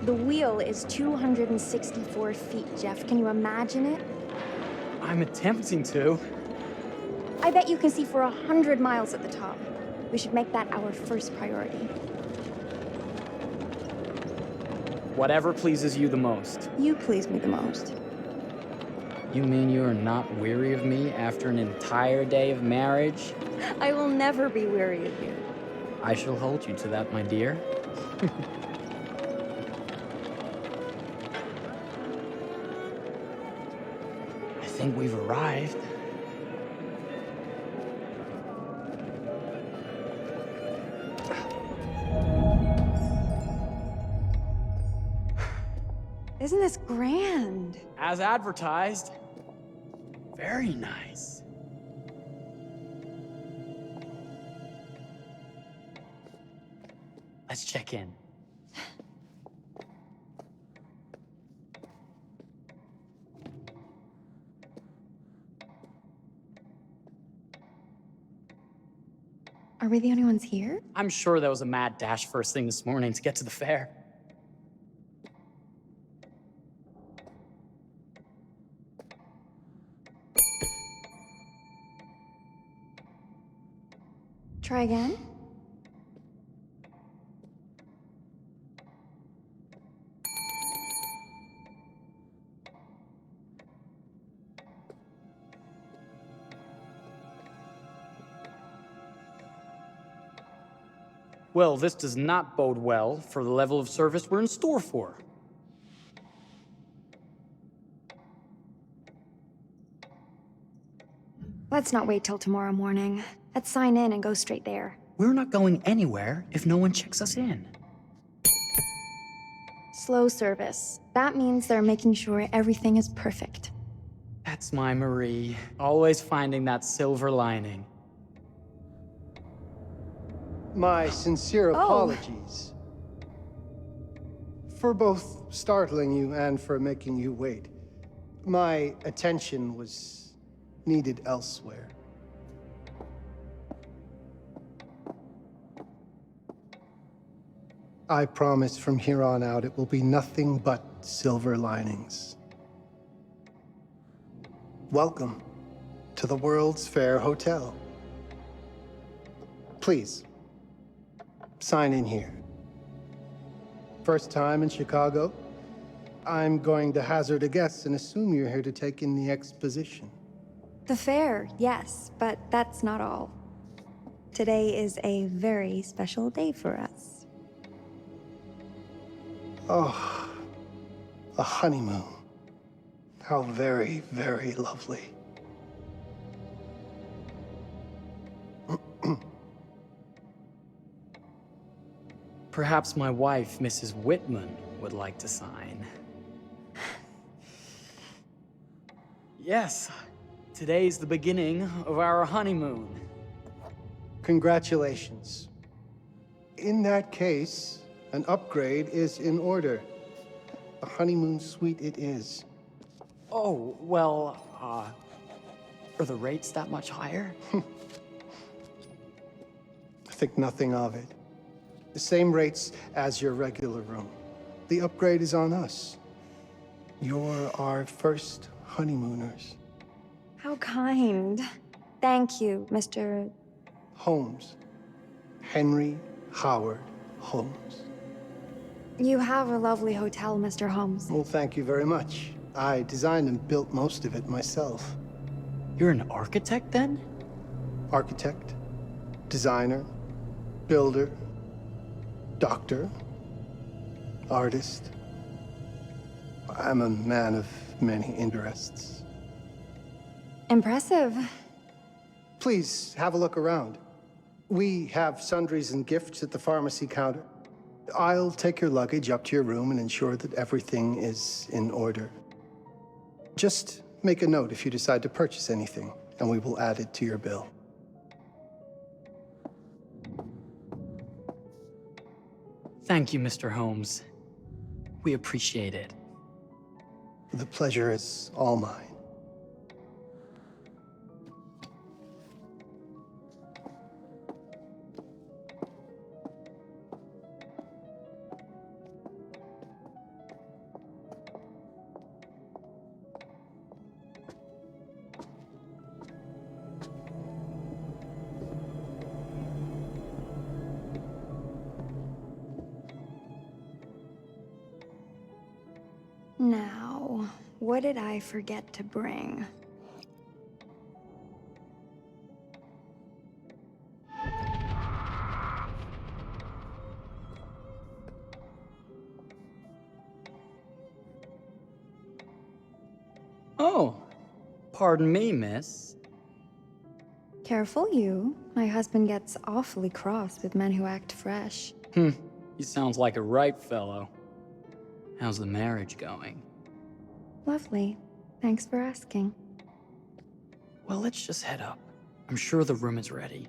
The wheel is 264 feet, Jeff. Can you imagine it? I'm attempting to. I bet you can see for 100 miles at the top. We should make that our first priority. Whatever pleases you the most. You please me the most. You mean you are not weary of me after an entire day of marriage? I will never be weary of you. I shall hold you to that, my dear. I think we've arrived. Isn't this grand? As advertised. Very nice. Let's check in. Are we the only ones here? I'm sure there was a mad dash first thing this morning to get to the fair. Try again? Well, this does not bode well for the level of service we're in store for. Let's not wait till tomorrow morning. Let's sign in and go straight there. We're not going anywhere if no one checks us in. Slow service. That means they're making sure everything is perfect. That's my Marie, always finding that silver lining. My sincere apologies for both startling you and for making you wait. My attention was needed elsewhere. I promise from here on out it will be nothing but silver linings. Welcome to the World's Fair Hotel. Please, sign in here. First time in Chicago? I'm going to hazard a guess and assume you're here to take in the exposition. The fair, yes, but that's not all. Today is a very special day for us. Oh, a honeymoon. How very, very lovely. Perhaps my wife, Mrs. Whitman, would like to sign. Yes, today's the beginning of our honeymoon. Congratulations. In that case, an upgrade is in order. A honeymoon suite it is. Oh, well, are the rates that much higher? I think nothing of it. The same rates as your regular room. The upgrade is on us. You're our first honeymooners. How kind. Thank you, Mr. Holmes. Henry Howard Holmes. You have a lovely hotel, Mr. Holmes. Well, thank you very much. I designed and built most of it myself. You're an architect, then? Architect, designer, builder, doctor, artist. I'm a man of many interests. Impressive. Please have a look around. We have sundries and gifts at the pharmacy counter. I'll take your luggage up to your room and ensure that everything is in order. Just make a note if you decide to purchase anything, and we will add it to your bill. Thank you, Mr. Holmes. We appreciate it. The pleasure is all mine. Now, what did I forget to bring? Oh, pardon me, miss. Careful you. My husband gets awfully cross with men who act fresh. He sounds like a ripe fellow. How's the marriage going? Lovely. Thanks for asking. Well, let's just head up. I'm sure the room is ready.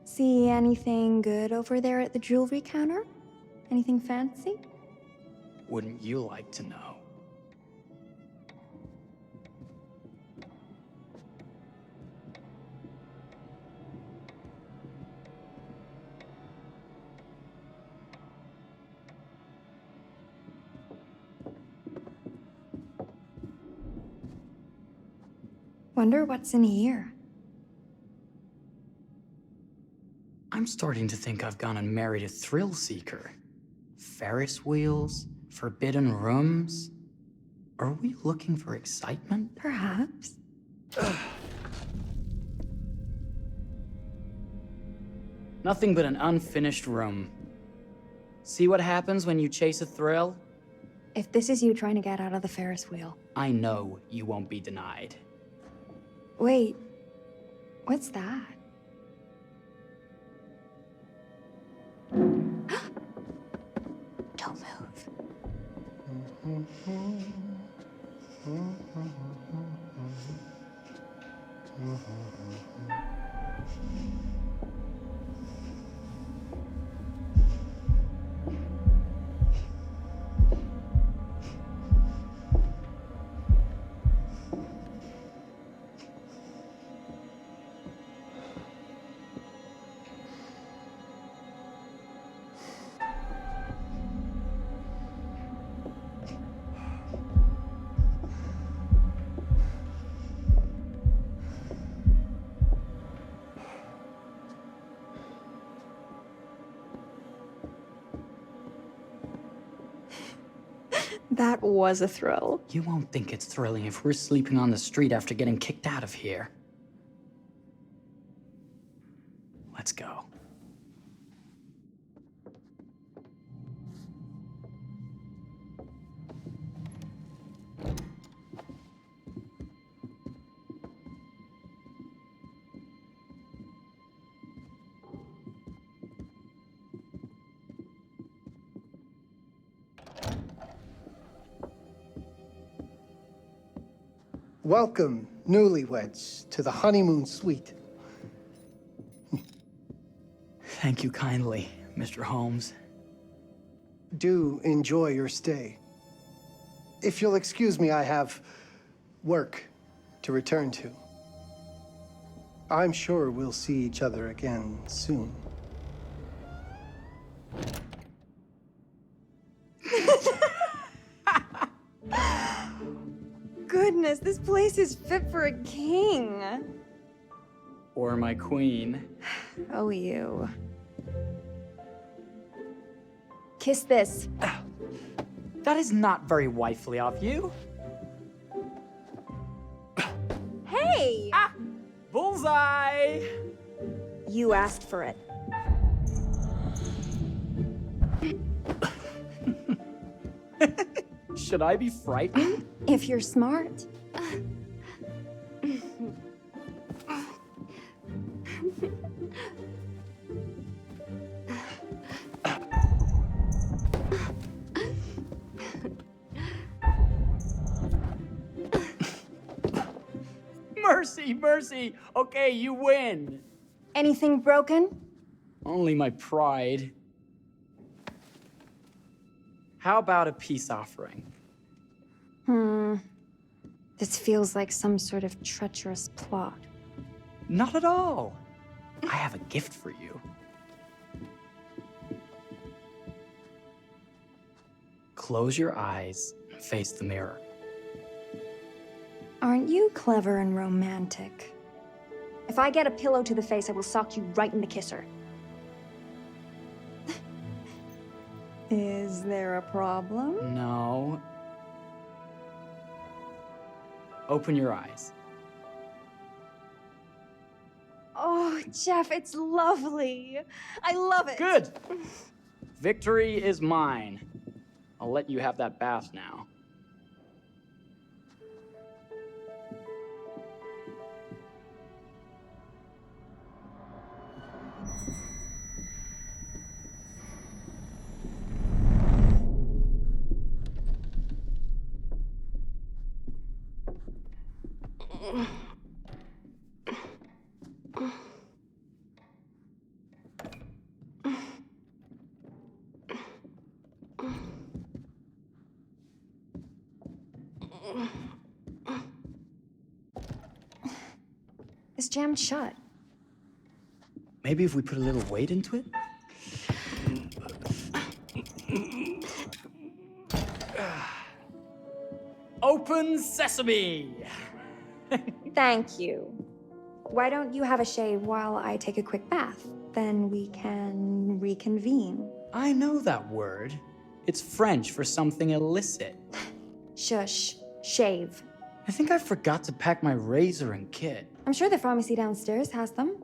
See anything good over there at the jewelry counter? Anything fancy? Wouldn't you like to know? Wonder what's in here. I'm starting to think I've gone and married a thrill seeker. Ferris wheels, forbidden rooms. Are we looking for excitement? Perhaps. Nothing but an unfinished room. See what happens when you chase a thrill? If this is you trying to get out of the Ferris wheel. I know you won't be denied. Wait, what's that? Don't move. That was a thrill. You won't think it's thrilling if we're sleeping on the street after getting kicked out of here. Let's go. Welcome, newlyweds, to the honeymoon suite. Thank you kindly, Mr. Holmes. Do enjoy your stay. If you'll excuse me, I have work to return to. I'm sure we'll see each other again soon. Goodness, this place is fit for a king. Or my queen. Oh, you. Kiss this. That is not very wifely of you. Hey! Bullseye! You asked for it. Should I be frightened? If you're smart. Mercy, mercy! Okay, you win. Anything broken? Only my pride. How about a peace offering? This feels like some sort of treacherous plot. Not at all. I have a gift for you. Close your eyes and face the mirror. Aren't you clever and romantic? If I get a pillow to the face, I will sock you right in the kisser. Is there a problem? No. Open your eyes. Oh, Jeff, it's lovely. I love it. Good! Victory is mine. I'll let you have that bath now. It's jammed shut. Maybe if we put a little weight into it? Open sesame! Thank you. Why don't you have a shave while I take a quick bath? Then we can reconvene. I know that word. It's French for something illicit. Shush. Shave. I think I forgot to pack my razor and kit. I'm sure the pharmacy downstairs has them.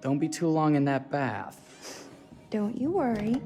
Don't be too long in that bath. Don't you worry.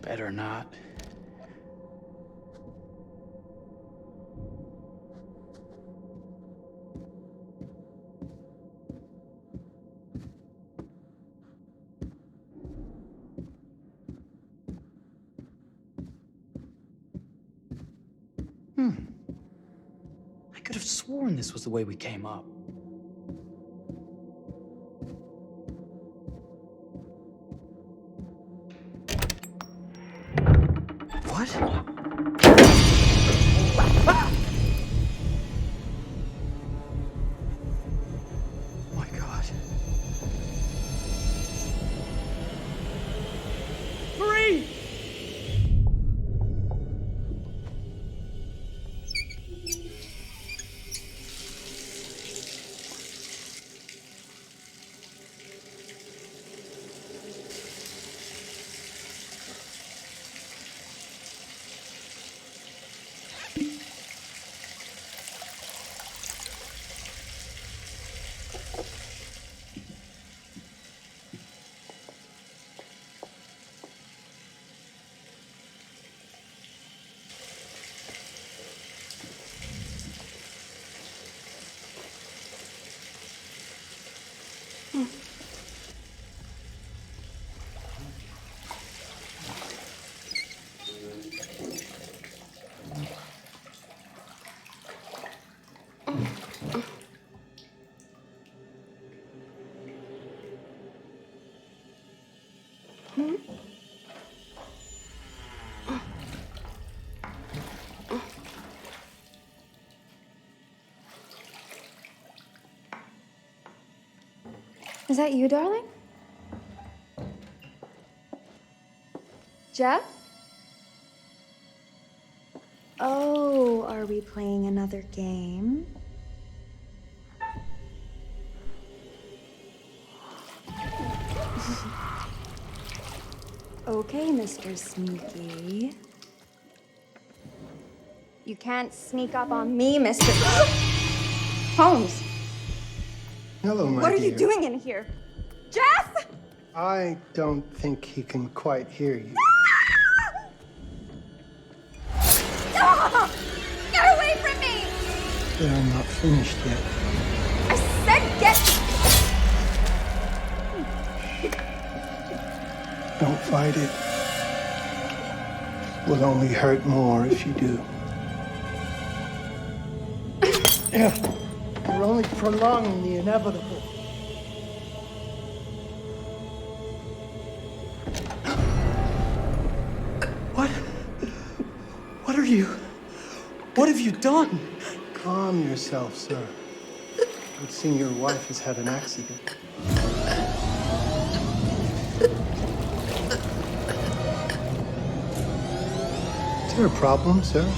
Better not. I could have sworn this was the way we came up. What? Ah! Oh my God. Marie! Is that you, darling? Jeff? Oh, are we playing another game? Okay, Mr. Sneaky. You can't sneak up on me, Mr. Holmes! Hello, my What are you dear. doing in here? Jeff! I don't think he can quite hear you. But I'm not finished yet. I said get... Don't fight it. Will only hurt more if you do. Yeah, you're only prolonging the inevitable. What are you? What have you done? Calm yourself, sir. It would seem your wife has had an accident. Is there a problem, sir?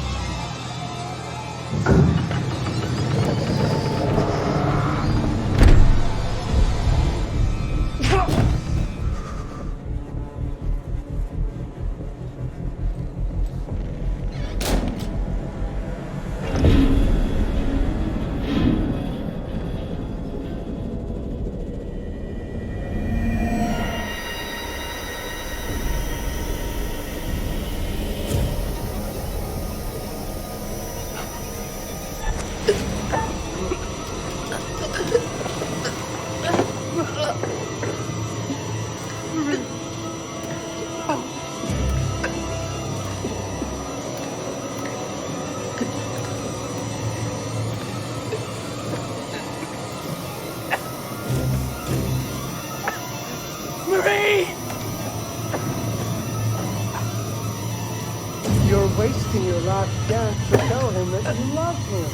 You're wasting your last chance to tell him that you love him.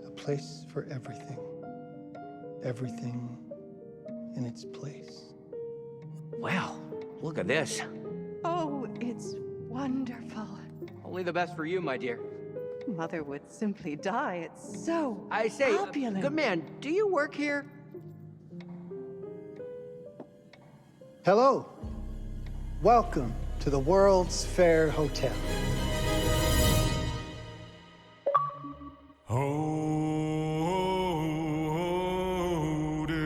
A place for everything. Everything in its place. Wow, look at this. Oh, it's wonderful. Only the best for you, my dear. Mother would simply die. It's so I say, opulent. good man, do you work here? Hello. Welcome to the World's Fair Hotel. Oh, death.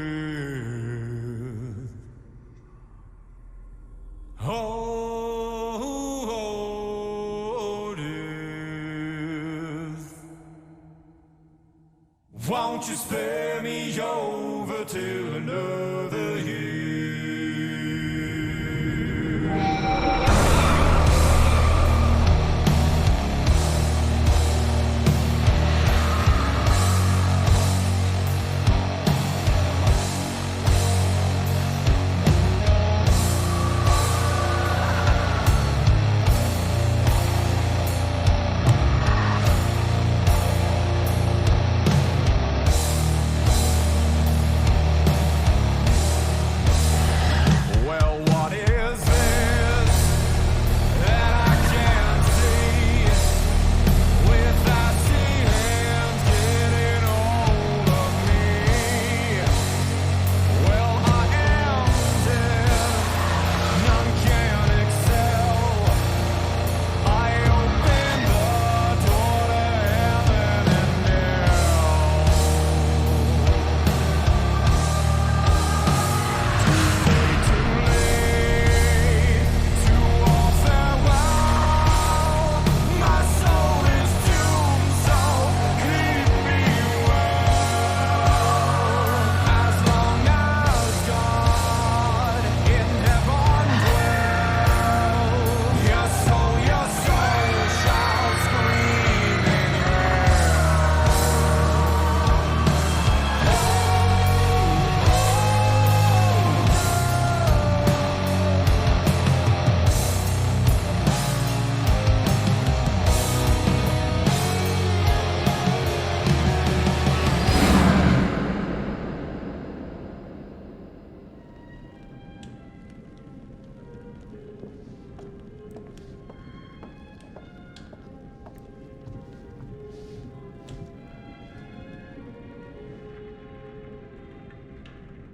Oh, death. Won't you spare me over till another year?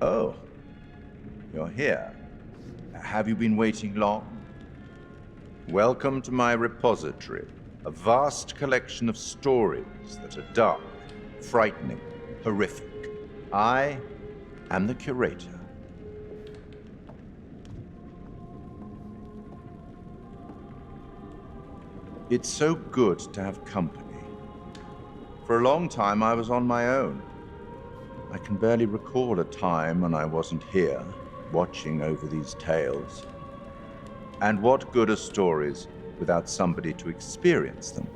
Oh, you're here. Have you been waiting long? Welcome to my repository, a vast collection of stories that are dark, frightening, horrific. I am the curator. It's so good to have company. For a long time, I was on my own. I can barely recall a time when I wasn't here, watching over these tales. And what good are stories without somebody to experience them?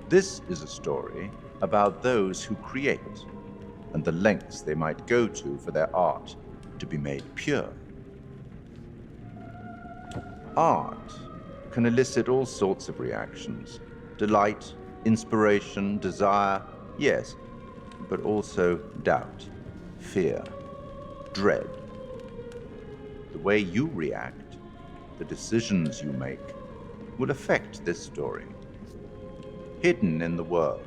This is a story about those who create, and the lengths they might go to for their art to be made pure. Art can elicit all sorts of reactions. Delight, inspiration, desire, yes, but also doubt, fear, dread. The way you react, the decisions you make, will affect this story. Hidden in the world,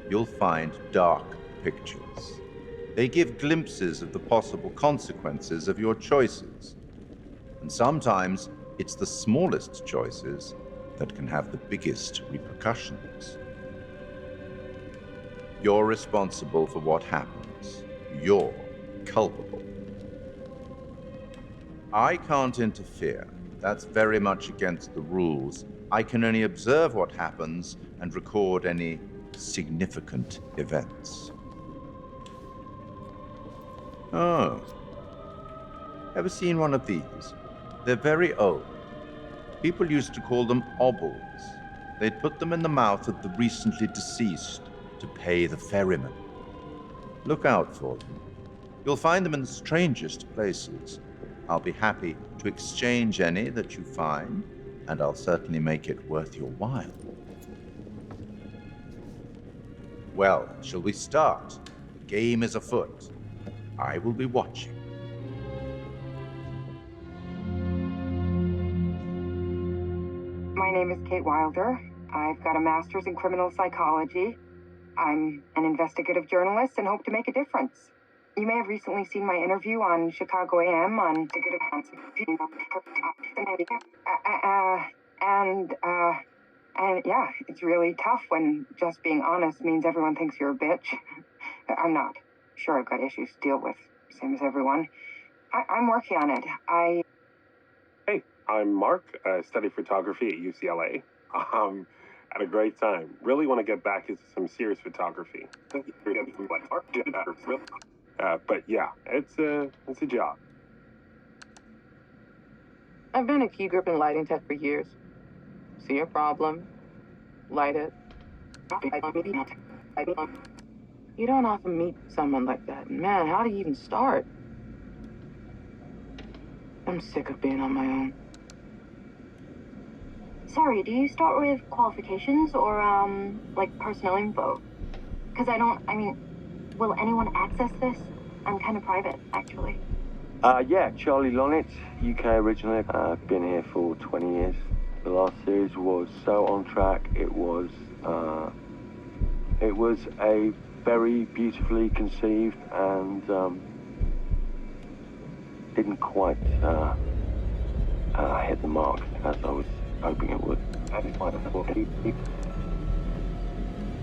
you'll find dark pictures. They give glimpses of the possible consequences of your choices. And sometimes it's the smallest choices that can have the biggest repercussions. You're responsible for what happens. You're culpable. I can't interfere. That's very much against the rules. I can only observe what happens and record any significant events. Oh. Ever seen one of these? They're very old. People used to call them obels. They'd put them in the mouth of the recently deceased to pay the ferryman. Look out for them. You'll find them in the strangest places. I'll be happy to exchange any that you find, and I'll certainly make it worth your while. Well, shall we start? The game is afoot. I will be watching. My name is Kate Wilder. I've got a master's in criminal psychology. I'm an investigative journalist and hope to make a difference. You may have recently seen my interview on Chicago AM on and yeah, it's really tough when just being honest means everyone thinks you're a bitch. I'm not. Sure, I've got issues to deal with, same as everyone. I'm working on it. Hey, I'm Mark. I study photography at UCLA. Had a great time. Really want to get back into some serious photography. But yeah, it's a job. I've been a key grip and lighting tech for years. See a problem, light it. You don't often meet someone like that. Man, how do you even start? I'm sick of being on my own. Sorry, do you start with qualifications or, like personnel info? Because will anyone access this? I'm kind of private, actually. Yeah, Charlie Lonitz, UK originally. I've been here for 20 years. The last series was so on track. It was a very beautifully conceived and didn't quite hit the mark as I was hoping it would.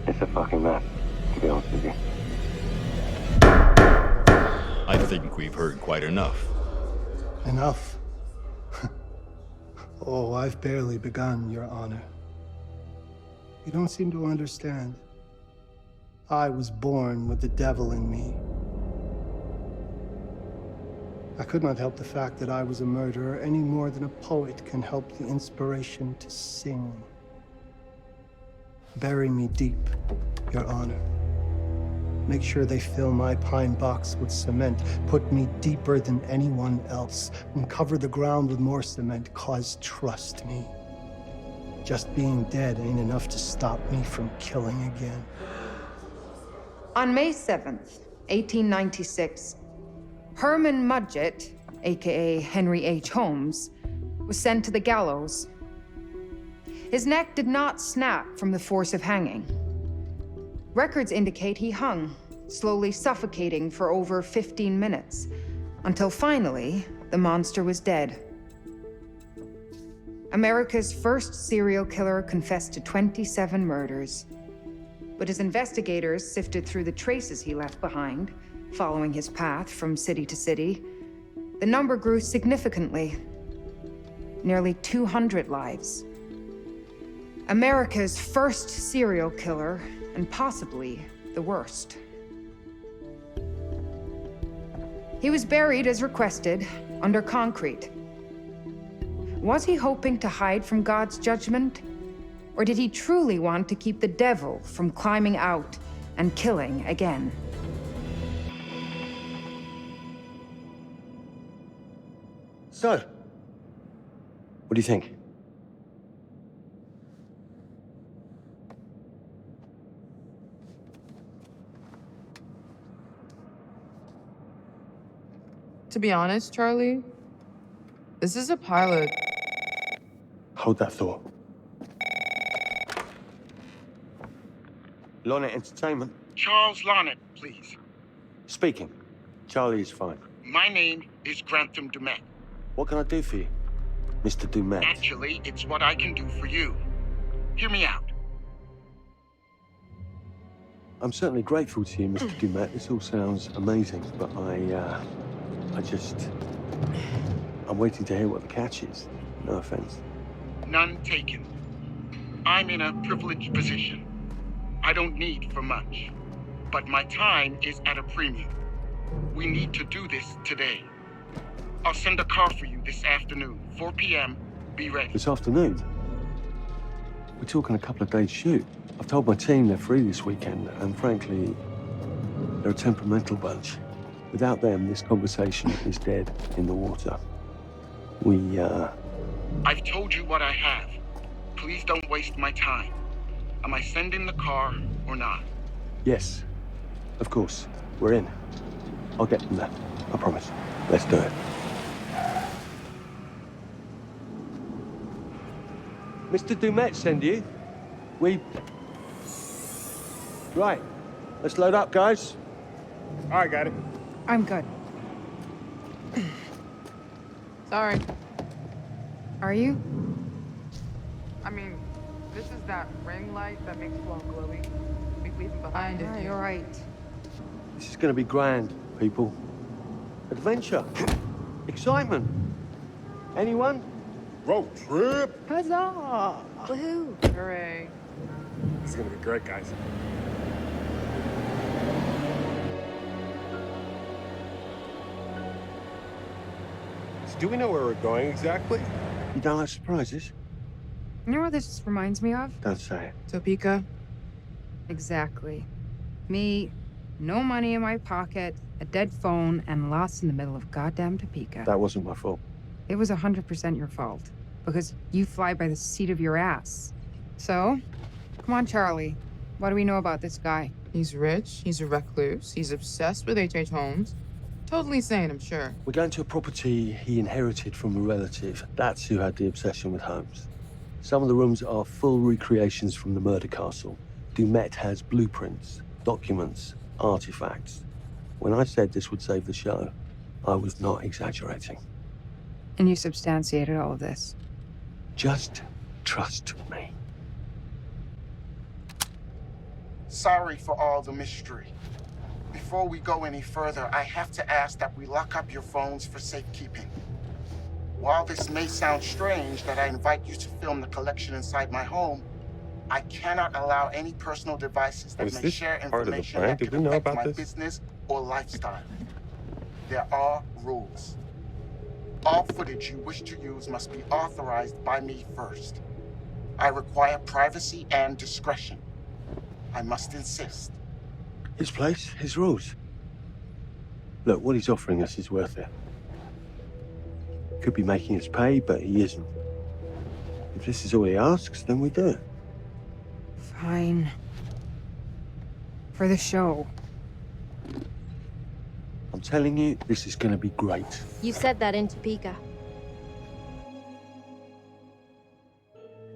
It's a fucking mess, to be honest with you. I think we've heard quite enough. Enough? Oh, I've barely begun, Your Honor. You don't seem to understand. I was born with the devil in me. I could not help the fact that I was a murderer any more than a poet can help the inspiration to sing. Bury me deep, Your Honor. Make sure they fill my pine box with cement. Put me deeper than anyone else. And cover the ground with more cement, 'cause trust me, just being dead ain't enough to stop me from killing again. On May 7th, 1896, Herman Mudgett, aka Henry H. Holmes, was sent to the gallows. His neck did not snap from the force of hanging. Records indicate he hung slowly suffocating for over 15 minutes, until finally, the monster was dead. America's first serial killer confessed to 27 murders. But as investigators sifted through the traces he left behind, following his path from city to city, the number grew significantly. Nearly 200 lives. America's first serial killer, and possibly the worst. He was buried as requested, under concrete. Was he hoping to hide from God's judgment? Or did he truly want to keep the devil from climbing out and killing again? So, what do you think? To be honest, Charlie, this is a pilot. Hold that thought. Lonnet Entertainment. Charles Lonnet, please. Speaking. Charlie is fine. My name is Grantham Dumet. What can I do for you, Mr. Dumet? Actually, it's what I can do for you. Hear me out. I'm certainly grateful to you, Mr. Dumet. This all sounds amazing, but I'm waiting to hear what the catch is. No offense. None taken. I'm in a privileged position. I don't need for much, but my time is at a premium. We need to do this today. I'll send a car for you this afternoon, 4 p.m. Be ready. This afternoon? We're talking a couple of days shoot. I've told my team they're free this weekend, and frankly, they're a temperamental bunch. Without them, this conversation is dead in the water. I've told you what I have. Please don't waste my time. Am I sending the car or not? Yes, of course. We're in. I'll get them there. I promise. Let's do it. Mr. Dumet send you? Right. Let's load up, guys. All right, got it. I'm good. Sorry. Are you? I mean, this is that ring light that makes you all glowy. We leave it behind if you... You're right. This is gonna be grand, people. Adventure. Excitement. Anyone? Road trip. Huzzah! Woohoo! Hooray. This is gonna be great, guys. So do we know where we're going exactly? You don't like surprises? You know what this reminds me of? Don't say it. Topeka? Exactly. Me, no money in my pocket, a dead phone, and lost in the middle of goddamn Topeka. That wasn't my fault. It was 100% your fault. Because you fly by the seat of your ass. So, come on, Charlie. What do we know about this guy? He's rich, he's a recluse, he's obsessed with H.H. Holmes. Totally sane, I'm sure. We're going to a property he inherited from a relative. That's who had the obsession with Holmes. Some of the rooms are full recreations from the murder castle. Dumet has blueprints, documents, artifacts. When I said this would save the show, I was not exaggerating. And you substantiated all of this? Just trust me. Sorry for all the mystery. Before we go any further, I have to ask that we lock up your phones for safekeeping. While this may sound strange that I invite you to film the collection inside my home, I cannot allow any personal devices that may share information that could affect my business or lifestyle. There are rules. All footage you wish to use must be authorized by me first. I require privacy and discretion. I must insist. His place, his rules. Look, what he's offering us is worth it. Could be making us pay, but he isn't. If this is all he asks, then we do it. Fine. For the show. I'm telling you, this is gonna be great. You said that in Topeka.